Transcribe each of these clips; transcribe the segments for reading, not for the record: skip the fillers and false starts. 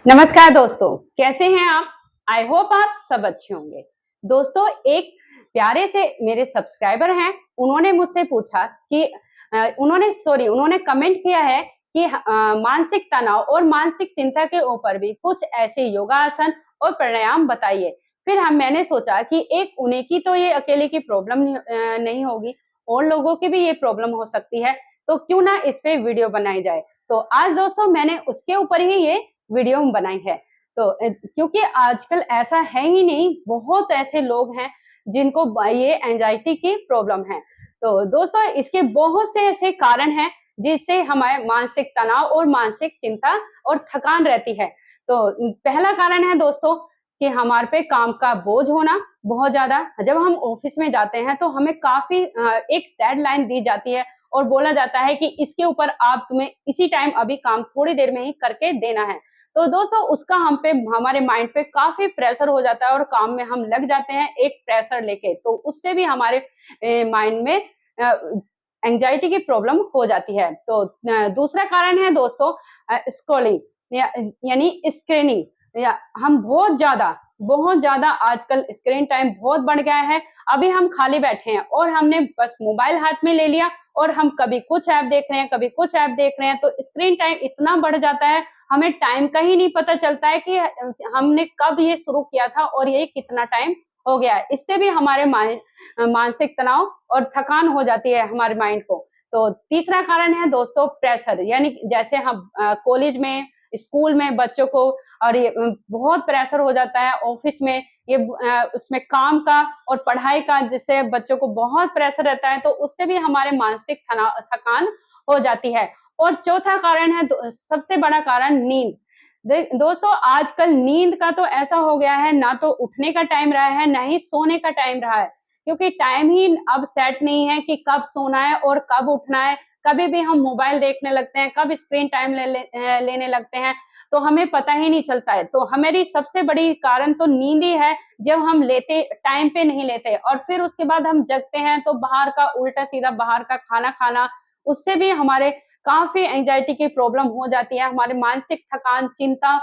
नमस्कार दोस्तों, कैसे हैं आप? आई होप आप सब अच्छे होंगे। दोस्तों, एक प्यारे से मेरे सब्सक्राइबर हैं, उन्होंने मुझसे पूछा कि उन्होंने कमेंट किया है कि मानसिक तनाव और मानसिक चिंता के ऊपर भी कुछ ऐसे योगासन और प्राणायाम बताइए। फिर मैंने सोचा कि एक उन्हीं की तो ये अकेले की प्रॉब्लम नहीं होगी, और लोगों की भी ये प्रॉब्लम हो सकती है, तो क्यों ना इस पे वीडियो बनाई जाए। तो आज दोस्तों मैंने उसके ऊपर ही ये वीडियो बनाई है। तो क्योंकि आजकल ऐसा है ही नहीं, बहुत ऐसे लोग हैं जिनको ये एंजाइटी की प्रॉब्लम है। तो दोस्तों इसके बहुत से ऐसे कारण हैं जिससे हमारे मानसिक तनाव और मानसिक चिंता और थकान रहती है। तो पहला कारण है दोस्तों कि हमारे पे काम का बोझ होना बहुत ज्यादा। जब हम ऑफिस में जाते हैं तो हमें काफी एक डेडलाइन दी जाती है और बोला जाता है कि इसके ऊपर आप तुम्हें इसी टाइम अभी काम थोड़ी देर में ही करके देना है। तो दोस्तों उसका हम पे हमारे माइंड पे काफ़ी प्रेशर हो जाता है और काम में हम लग जाते हैं एक प्रेशर लेके। तो उससे भी हमारे माइंड में अ, एंग्जायटी की प्रॉब्लम हो जाती है। तो दूसरा कारण है दोस्तों स्क्रॉलिंग या यानी स्क्रीनिंग। या हम बहुत ज़्यादा आजकल स्क्रीन टाइम बहुत बढ़ गया है। अभी हम खाली बैठे हैं और हमने बस मोबाइल हाथ में ले लिया और हम कभी कुछ ऐप देख रहे हैं, कभी कुछ ऐप देख रहे हैं, तो स्क्रीन टाइम इतना बढ़ जाता है, हमें टाइम का ही नहीं पता चलता है कि हमने कब ये शुरू किया था और ये कितना टाइम हो गया है। इससे भी हमारे मानसिक तनाव और थकान हो जाती है हमारे माइंड को। तो तीसरा कारण है दोस्तों प्रेशर, यानी जैसे हम कॉलेज में, स्कूल में बच्चों को और ये बहुत प्रेशर हो जाता है ऑफिस में, ये उसमें काम का और पढ़ाई का, जिससे बच्चों को बहुत प्रेशर रहता है, तो उससे भी हमारे मानसिक थकान हो जाती है। और चौथा कारण है सबसे बड़ा कारण नींद। दोस्तों आजकल नींद का तो ऐसा हो गया है, ना तो उठने का टाइम रहा है, ना ही सोने का टाइम रहा है, क्योंकि टाइम ही अब सेट नहीं है कि कब सोना है और कब उठना है। कभी भी हम मोबाइल देखने लगते हैं, कब स्क्रीन टाइम लेने लगते हैं, तो हमें पता ही नहीं चलता है। तो हमारी सबसे बड़ी कारण तो नींद ही है, जब हम लेते टाइम पे नहीं लेते और फिर उसके बाद हम जगते हैं तो बाहर का उल्टा-सीधा बाहर का खाना खाना, उससे भी हमारे काफ़ी एंग्जायटी की प्रॉब्लम हो जाती है, हमारे मानसिक थकान, चिंता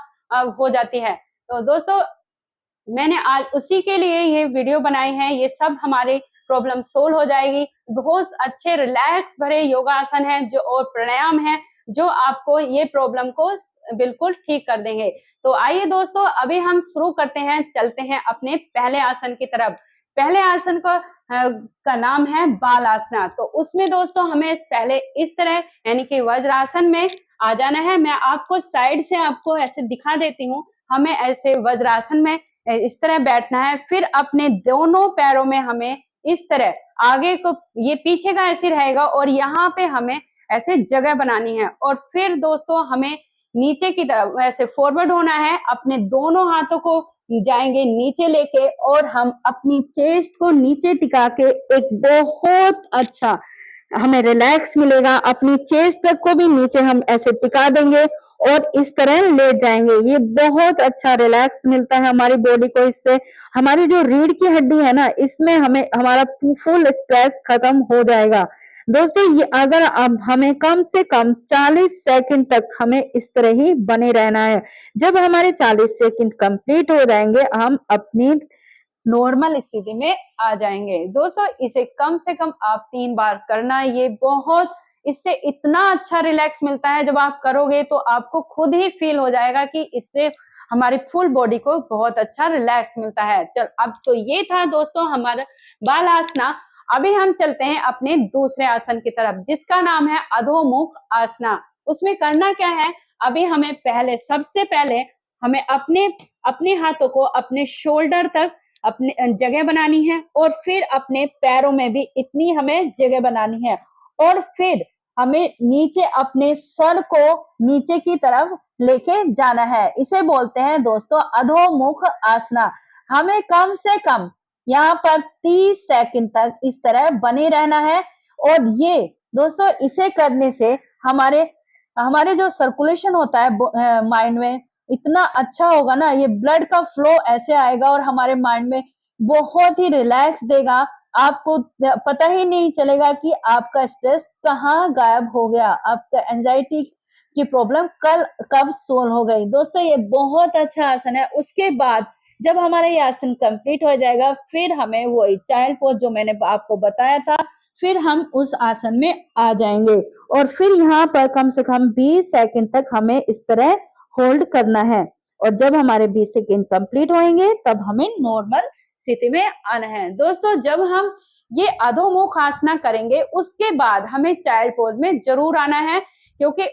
हो जाती है। तो दोस्तों मैंने आज उसी के लिए ये वीडियो बनाई है, ये सब हमारी प्रॉब्लम सोल्व हो जाएगी। बहुत अच्छे रिलैक्स भरे योगासन हैं जो और प्राणायाम हैं, जो आपको ये प्रॉब्लम को बिल्कुल ठीक कर देंगे। तो आइए दोस्तों अभी हम शुरू करते हैं, चलते हैं अपने पहले आसन की तरफ। पहले आसन का नाम है बालासना। तो उसमें दोस्तों हमें पहले इस तरह यानी कि वज्रासन में आ जाना है। मैं आपको साइड से आपको ऐसे दिखा देती हूँ। हमें ऐसे वज्रासन में इस तरह बैठना है, फिर अपने दोनों पैरों में हमें इस तरह आगे को, ये पीछे का ऐसे रहेगा और यहाँ पे हमें ऐसे जगह बनानी है, और फिर दोस्तों हमें नीचे की तरफ ऐसे फॉरवर्ड होना है, अपने दोनों हाथों को जाएंगे नीचे लेके और हम अपनी चेस्ट को नीचे टिका के एक बहुत अच्छा हमें रिलैक्स मिलेगा। अपनी चेस्ट तक को भी नीचे हम ऐसे टिका देंगे और इस तरह लेट जाएंगे। ये बहुत अच्छा रिलैक्स मिलता है हमारी बॉडी को। इससे हमारी जो रीढ़ की हड्डी है ना, इसमें हमें हमारा फुल स्ट्रेस खत्म हो जाएगा। दोस्तों ये अगर अब हमें कम से कम 40 सेकंड तक हमें इस तरह ही बने रहना है। जब हमारे 40 सेकंड कंप्लीट हो जाएंगे, हम अपनी नॉर्मल स्थिति में आ जाएंगे। दोस्तों इसे कम से कम आप 3 बार करना। ये बहुत, इससे इतना अच्छा रिलैक्स मिलता है, जब आप करोगे तो आपको खुद ही फील हो जाएगा कि इससे हमारी फुल बॉडी को बहुत अच्छा रिलैक्स मिलता है। चल अब तो ये था दोस्तों हमारा बालासना। अभी हम चलते हैं अपने दूसरे आसन की तरफ, जिसका नाम है अधोमुख आसना। उसमें करना क्या है, अभी हमें सबसे पहले हमें अपने अपने हाथों को अपने शोल्डर तक अपने जगह बनानी है, और फिर अपने पैरों में भी इतनी हमें जगह बनानी है, और फिर हमें नीचे अपने सर को नीचे की तरफ लेके जाना है। इसे बोलते हैं दोस्तों अधोमुख आसना। हमें कम से कम यहाँ पर 30 सेकंड तक इस तरह बने रहना है। और ये दोस्तों इसे करने से हमारे हमारे जो सर्कुलेशन होता है माइंड में, इतना अच्छा होगा ना, ये ब्लड का फ्लो ऐसे आएगा और हमारे माइंड में बहुत ही रिलैक्स देगा। आपको पता ही नहीं चलेगा कि आपका स्ट्रेस कहाँ गायब हो गया, आपका एंजाइटी कि प्रॉब्लम कल कब सोल्व हो गई। दोस्तों ये बहुत अच्छा आसन है। उसके बाद जब हमारा ये आसन कंप्लीट हो जाएगा, फिर हमें वही चाइल्ड पोज जो मैंने आपको बताया था, फिर हम उस आसन में आ जाएंगे और फिर यहाँ पर कम से कम 20 सेकंड तक हमें इस तरह होल्ड करना है। और जब हमारे 20 सेकंड कंप्लीट होंगे तब हमें नॉर्मल स्थिति में आना है। दोस्तों जब हम ये अधोमुख आसना करेंगे उसके बाद हमें चाइल्ड पोज में जरूर आना है, क्योंकि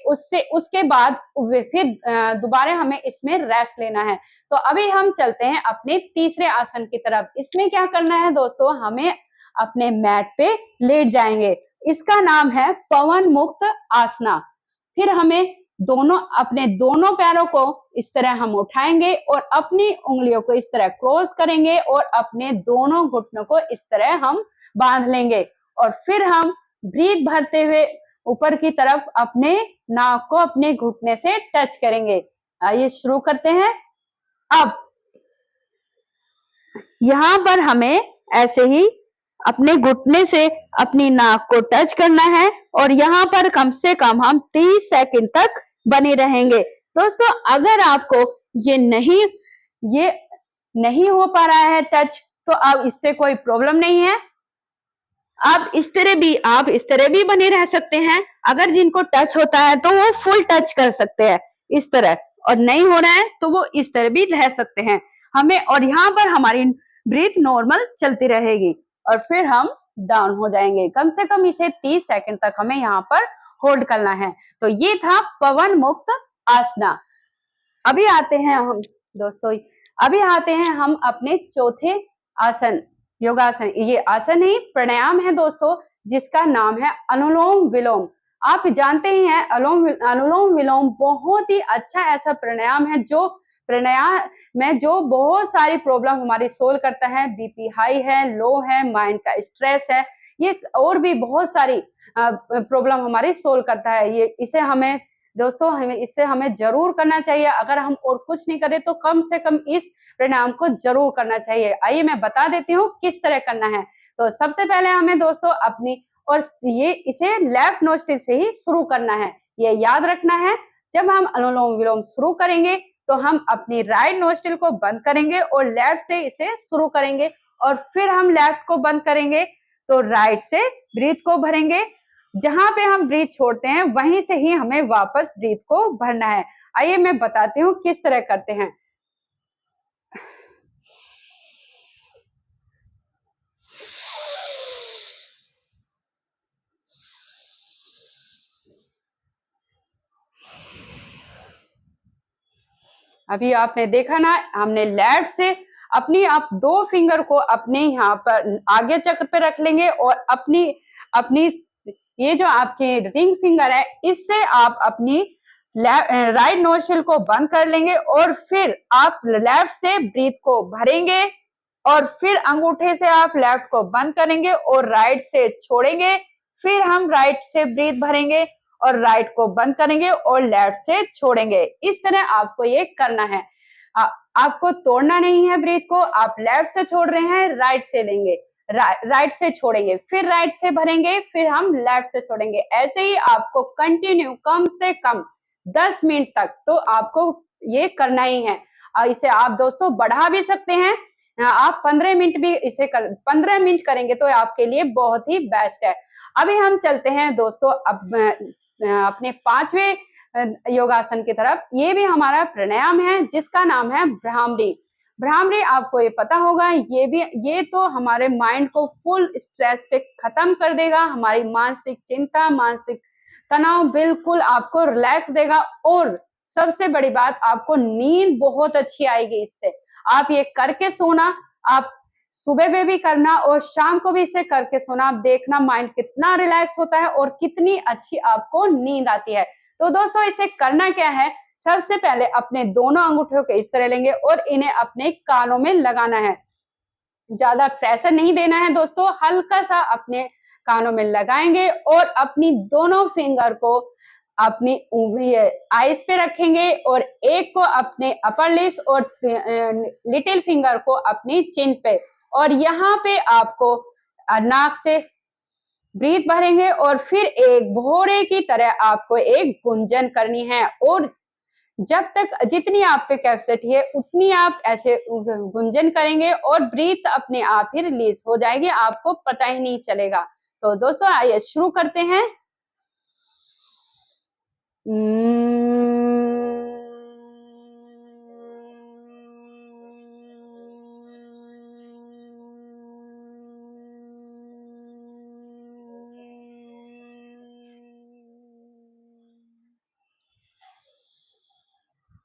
उसके बाद फिर दोबारा हमें इसमें रेस्ट लेना है। तो अभी हम चलते हैं अपने तीसरे आसन की तरफ। इसमें क्या करना है दोस्तों, हमें अपने मैट पे लेट जाएंगे। इसका नाम है पवन मुक्त आसना। फिर हमें अपने दोनों पैरों को इस तरह हम उठाएंगे और अपनी उंगलियों को इस तरह क्रॉस करेंगे और अपने दोनों घुटनों को इस तरह हम बांध लेंगे और फिर हम ब्रीथ भरते हुए ऊपर की तरफ अपने नाक को अपने घुटने से टच करेंगे। आइए शुरू करते हैं। अब यहाँ पर हमें ऐसे ही अपने घुटने से अपनी नाक को टच करना है और यहाँ पर कम से कम हम 30 सेकंड तक बने रहेंगे। दोस्तों अगर आपको ये नहीं हो पा रहा है टच, तो अब इससे कोई प्रॉब्लम नहीं है। आप इस तरह भी बने रह सकते हैं। अगर जिनको टच होता है तो वो फुल टच कर सकते हैं इस तरह, और नहीं हो रहा है तो वो इस तरह भी रह सकते हैं। हमें और यहाँ पर हमारी ब्रीथ नॉर्मल चलती रहेगी और फिर हम डाउन हो जाएंगे। कम से कम इसे 30 सेकंड तक हमें यहाँ पर होल्ड करना है। तो ये था पवन मुक्त आसना। अभी आते हैं हम अपने चौथे आसन, योगासन। ये आसन ही प्राणायाम है दोस्तों, जिसका नाम है अनुलोम विलोम। आप जानते ही हैं अनुलोम विलोम बहुत ही अच्छा ऐसा प्राणायाम है जो बहुत सारी प्रॉब्लम हमारी सोल्व करता है। बीपी हाई है, लो है, माइंड का स्ट्रेस है, ये और भी बहुत सारी प्रॉब्लम हमारी सोल्व करता है। इससे हमें जरूर करना चाहिए। अगर हम और कुछ नहीं करें तो कम से कम इस प्राणायाम को जरूर करना चाहिए। आइए मैं बता देती हूँ किस तरह करना है। तो सबसे पहले हमें दोस्तों इसे लेफ्ट नोस्ट्रिल से ही शुरू करना है। ये याद रखना है, जब हम अनुलोम विलोम शुरू करेंगे तो हम अपनी राइट नोस्ट्रिल को बंद करेंगे और लेफ्ट से इसे शुरू करेंगे और फिर हम लेफ्ट को बंद करेंगे तो राइट से ब्रीथ को भरेंगे। जहां पे हम ब्रीथ छोड़ते हैं वहीं से ही हमें वापस ब्रीथ को भरना है। आइए मैं बताती हूँ किस तरह करते हैं। अभी आपने देखा ना, हमने लेफ्ट से आप 2 फिंगर को अपने यहाँ पर आगे चक्र पे रख लेंगे और अपनी ये जो आपकी रिंग फिंगर है, इससे आप अपनी राइट नोस्ट्रिल को बंद कर लेंगे और फिर आप लेफ्ट से ब्रीथ को भरेंगे और फिर अंगूठे से आप लेफ्ट को बंद करेंगे और राइट से छोड़ेंगे। फिर हम राइट से ब्रीथ भरेंगे और राइट को बंद करेंगे और लेफ्ट से छोड़ेंगे। इस तरह आपको ये करना है। आपको तोड़ना नहीं है ब्रीथ को। आप लेफ्ट से छोड़ रहे हैं, राइट से लेंगे, राइट से छोड़ेंगे, फिर राइट से भरेंगे, फिर हम लेफ्ट से छोड़ेंगे। ऐसे ही आपको कंटिन्यू कम से कम 10 मिनट तक तो आपको ये करना ही है। इसे आप दोस्तों बढ़ा भी सकते हैं। आप 15 मिनट करेंगे तो आपके लिए बहुत ही बेस्ट है। अभी हम चलते हैं दोस्तों अपने 5वें योगासन की तरफ। ये भी हमारा प्राणायाम है जिसका नाम है भ्रामरी। भ्रामरी आपको ये पता होगा, ये तो हमारे माइंड को फुल स्ट्रेस से खत्म कर देगा। हमारी मानसिक चिंता, मानसिक तनाव बिल्कुल आपको रिलैक्स देगा और सबसे बड़ी बात, आपको नींद बहुत अच्छी आएगी इससे। आप ये करके सोना, आप सुबह में भी करना और शाम को भी इसे करके सोना। आप देखना माइंड कितना रिलैक्स होता है और कितनी अच्छी आपको नींद आती है। तो दोस्तों इसे करना क्या है, सबसे पहले अपने दोनों अंगूठों को इस तरह लेंगे और इन्हें अपने कानों में लगाना है। ज्यादा प्रेशर नहीं देना है दोस्तों, हल्का सा अपने कानों में लगाएंगे और अपनी दोनों फिंगर को अपनी आईज पे रखेंगे और एक को अपने अपर लिप्स और लिटिल फिंगर को अपनी चिन पे, और यहाँ पे आपको नाक से ब्रीथ भरेंगे और फिर एक भौरे की तरह आपको एक गुंजन करनी है और जब तक जितनी आप पे कैपेसिटी है उतनी आप ऐसे गुंजन करेंगे और ब्रीथ अपने आप ही रिलीज हो जाएगी, आपको पता ही नहीं चलेगा। तो दोस्तों आइए शुरू करते हैं।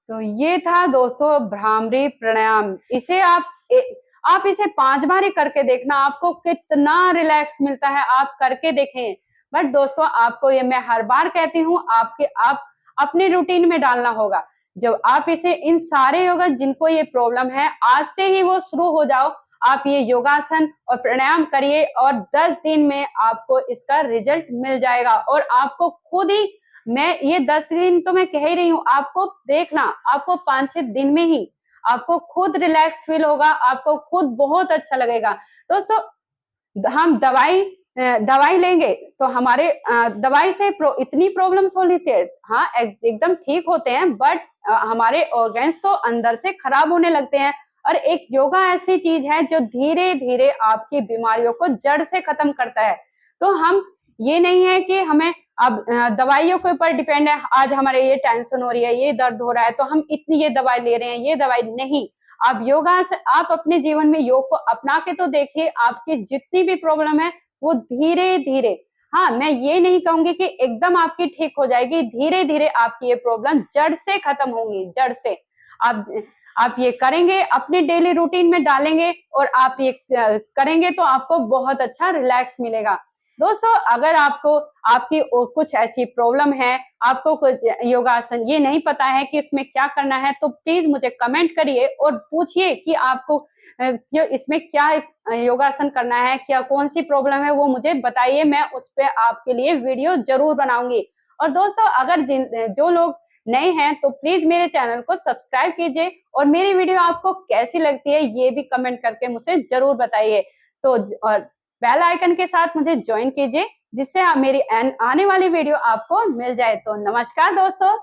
तो ये था दोस्तों भ्रामरी प्राणायाम। इसे आप इसे 5 बार ही करके देखना, आपको कितना रिलैक्स मिलता है, आप करके देखें। बट दोस्तों आपको ये मैं हर बार कहती हूँ, आप अपने रूटीन में डालना होगा। जब आप इसे इन सारे योगा जिनको ये प्रॉब्लम है आज से ही वो शुरू हो जाओ, आप ये योगासन और प्राणायाम करिए और 10 दिन में आपको इसका रिजल्ट मिल जाएगा और आपको खुद ही, मैं ये 10 दिन तो मैं कह ही रही हूँ, आपको देखना, आपको 5-6 दिन में ही आपको खुद रिलैक्स फील होगा, आपको खुद बहुत अच्छा लगेगा। दोस्तों हम दवाई लेंगे तो हमारे दवाई से इतनी प्रॉब्लम्स हो लेती है, हाँ एकदम ठीक होते हैं, बट हमारे ऑर्गन्स तो अंदर से खराब होने लगते हैं। और एक योगा ऐसी चीज है जो धीरे धीरे आपकी बीमारियों को जड़ से खत्म करता है। तो हम ये नहीं है कि हमें अब दवाइयों के ऊपर डिपेंड है, आज हमारे ये टेंशन हो रही है, ये दर्द हो रहा है तो हम इतनी ये दवाई ले रहे हैं, ये दवाई नहीं। आप योगा से आप अपने जीवन में योग को अपना के तो देखिए, आपकी जितनी भी प्रॉब्लम है वो धीरे धीरे, हाँ मैं ये नहीं कहूंगी कि एकदम आपकी ठीक हो जाएगी, धीरे धीरे आपकी ये प्रॉब्लम जड़ से खत्म होंगी, जड़ से। आप आप ये करेंगे, अपने डेली रूटीन में डालेंगे और आप ये करेंगे तो आपको बहुत अच्छा रिलैक्स मिलेगा। दोस्तों अगर आपको आपकी कुछ ऐसी प्रॉब्लम है, आपको कुछ योगासन ये नहीं पता है कि इसमें क्या करना है, तो प्लीज मुझे कमेंट करिए और पूछिए कि आपको इसमें क्या योगासन करना है, क्या कौन सी प्रॉब्लम है वो मुझे बताइए, मैं उस पर आपके लिए वीडियो जरूर बनाऊंगी। और दोस्तों अगर जो लोग नए हैं तो प्लीज मेरे चैनल को सब्सक्राइब कीजिए और मेरी वीडियो आपको कैसी लगती है ये भी कमेंट करके मुझे जरूर बताइए। तो और बेल आइकन के साथ मुझे ज्वाइन कीजिए जिससे मेरी आने वाली वीडियो आपको मिल जाए। तो नमस्कार दोस्तों।